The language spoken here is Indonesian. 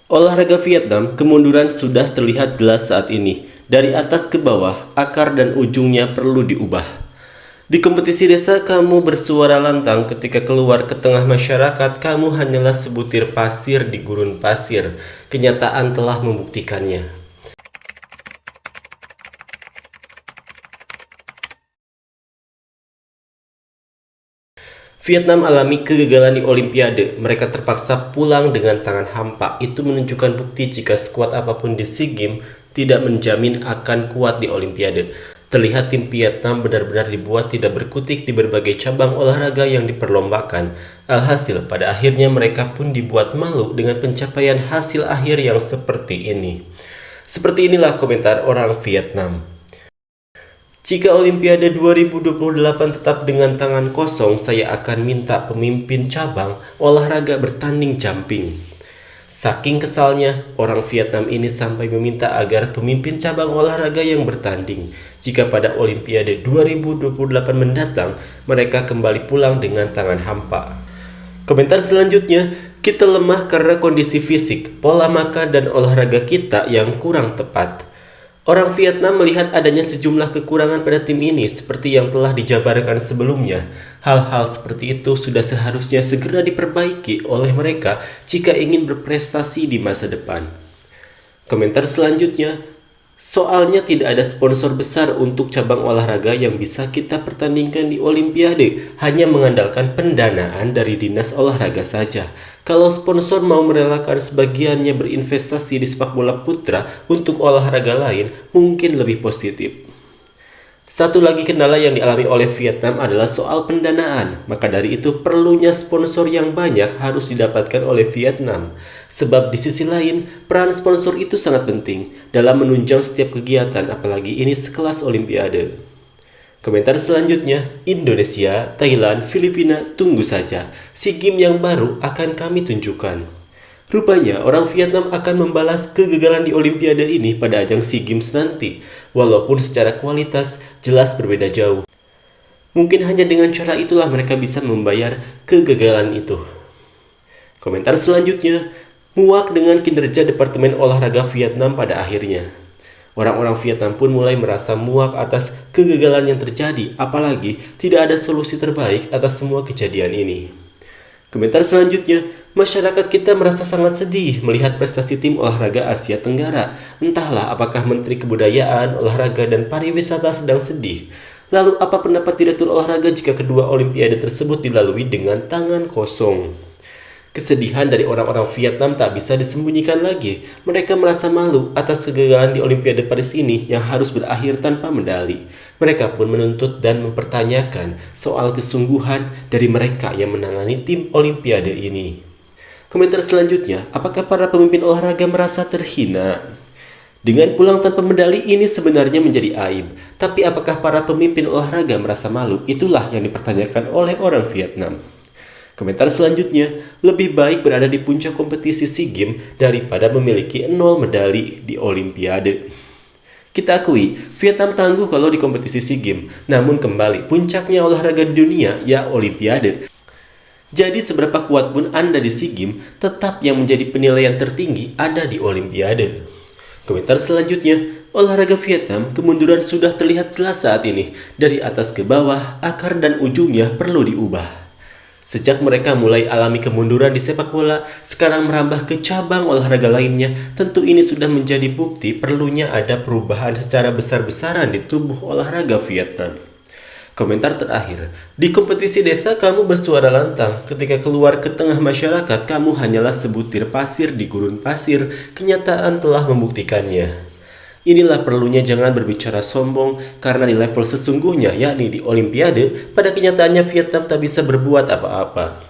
Olahraga Vietnam, kemunduran sudah terlihat jelas saat ini. Dari atas ke bawah, akar dan ujungnya perlu diubah. Di kompetisi desa, kamu bersuara lantang ketika keluar ke tengah masyarakat, kamu hanyalah sebutir pasir di gurun pasir. Kenyataan telah membuktikannya. Vietnam alami kegagalan di Olimpiade. Mereka terpaksa pulang dengan tangan hampa. Itu menunjukkan bukti jika skuad apapun di SEA Games tidak menjamin akan kuat di Olimpiade. Terlihat tim Vietnam benar-benar dibuat tidak berkutik di berbagai cabang olahraga yang diperlombakan. Alhasil, pada akhirnya mereka pun dibuat malu dengan pencapaian hasil akhir yang seperti ini. Seperti inilah komentar orang Vietnam. Jika Olimpiade 2028 tetap dengan tangan kosong, saya akan minta pemimpin cabang olahraga bertanding jumping. Saking kesalnya, orang Vietnam ini sampai meminta agar pemimpin cabang olahraga yang bertanding, jika pada Olimpiade 2028 mendatang, mereka kembali pulang dengan tangan hampa. Komentar selanjutnya, kita lemah karena kondisi fisik, pola makan dan olahraga kita yang kurang tepat. Orang Vietnam melihat adanya sejumlah kekurangan pada tim ini seperti yang telah dijabarkan sebelumnya. Hal-hal seperti itu sudah seharusnya segera diperbaiki oleh mereka jika ingin berprestasi di masa depan. Komentar selanjutnya, soalnya tidak ada sponsor besar untuk cabang olahraga yang bisa kita pertandingkan di Olimpiade, hanya mengandalkan pendanaan dari dinas olahraga saja. Kalau sponsor mau merelakan sebagiannya berinvestasi di sepak bola putra untuk olahraga lain, mungkin lebih positif. Satu lagi kendala yang dialami oleh Vietnam adalah soal pendanaan. Maka dari itu perlunya sponsor yang banyak harus didapatkan oleh Vietnam. Sebab di sisi lain, peran sponsor itu sangat penting dalam menunjang setiap kegiatan, apalagi ini sekelas Olimpiade. Komentar selanjutnya, Indonesia, Thailand, Filipina, tunggu saja. SEA Games yang baru akan kami tunjukkan. Rupanya orang Vietnam akan membalas kegagalan di Olimpiade ini pada ajang SEA Games nanti, walaupun secara kualitas jelas berbeda jauh. Mungkin hanya dengan cara itulah mereka bisa membayar kegagalan itu. Komentar selanjutnya, muak dengan kinerja Departemen Olahraga Vietnam pada akhirnya. Orang-orang Vietnam pun mulai merasa muak atas kegagalan yang terjadi, apalagi tidak ada solusi terbaik atas semua kejadian ini. Komentar selanjutnya, masyarakat kita merasa sangat sedih melihat prestasi tim olahraga Asia Tenggara. Entahlah apakah Menteri Kebudayaan, Olahraga, dan Pariwisata sedang sedih. Lalu apa pendapat Direktur Olahraga jika kedua Olimpiade tersebut dilalui dengan tangan kosong? Kesedihan dari orang-orang Vietnam tak bisa disembunyikan lagi. Mereka merasa malu atas kegagalan di Olimpiade Paris ini yang harus berakhir tanpa medali. Mereka pun menuntut dan mempertanyakan soal kesungguhan dari mereka yang menangani tim Olimpiade ini. Komentar selanjutnya, apakah para pemimpin olahraga merasa terhina? Dengan pulang tanpa medali ini sebenarnya menjadi aib. Tapi apakah para pemimpin olahraga merasa malu? Itulah yang dipertanyakan oleh orang Vietnam. Komentar selanjutnya, lebih baik berada di puncak kompetisi SEA Games daripada memiliki 0 medali di Olimpiade. Kita akui, Vietnam tangguh kalau di kompetisi SEA Games, namun kembali puncaknya olahraga di dunia ya Olimpiade. Jadi seberapa kuat pun Anda di SEA Games, tetap yang menjadi penilaian tertinggi ada di Olimpiade. Komentar selanjutnya, olahraga Vietnam, kemunduran sudah terlihat jelas saat ini. Dari atas ke bawah, akar dan ujungnya perlu diubah. Sejak mereka mulai alami kemunduran di sepak bola, sekarang merambah ke cabang olahraga lainnya, tentu ini sudah menjadi bukti perlunya ada perubahan secara besar-besaran di tubuh olahraga Vietnam. Komentar terakhir, di kompetisi desa kamu bersuara lantang, ketika keluar ke tengah masyarakat kamu hanyalah sebutir pasir di gurun pasir, kenyataan telah membuktikannya. Inilah perlunya jangan berbicara sombong karena di level sesungguhnya yakni di Olimpiade, pada kenyataannya Vietnam tak bisa berbuat apa-apa.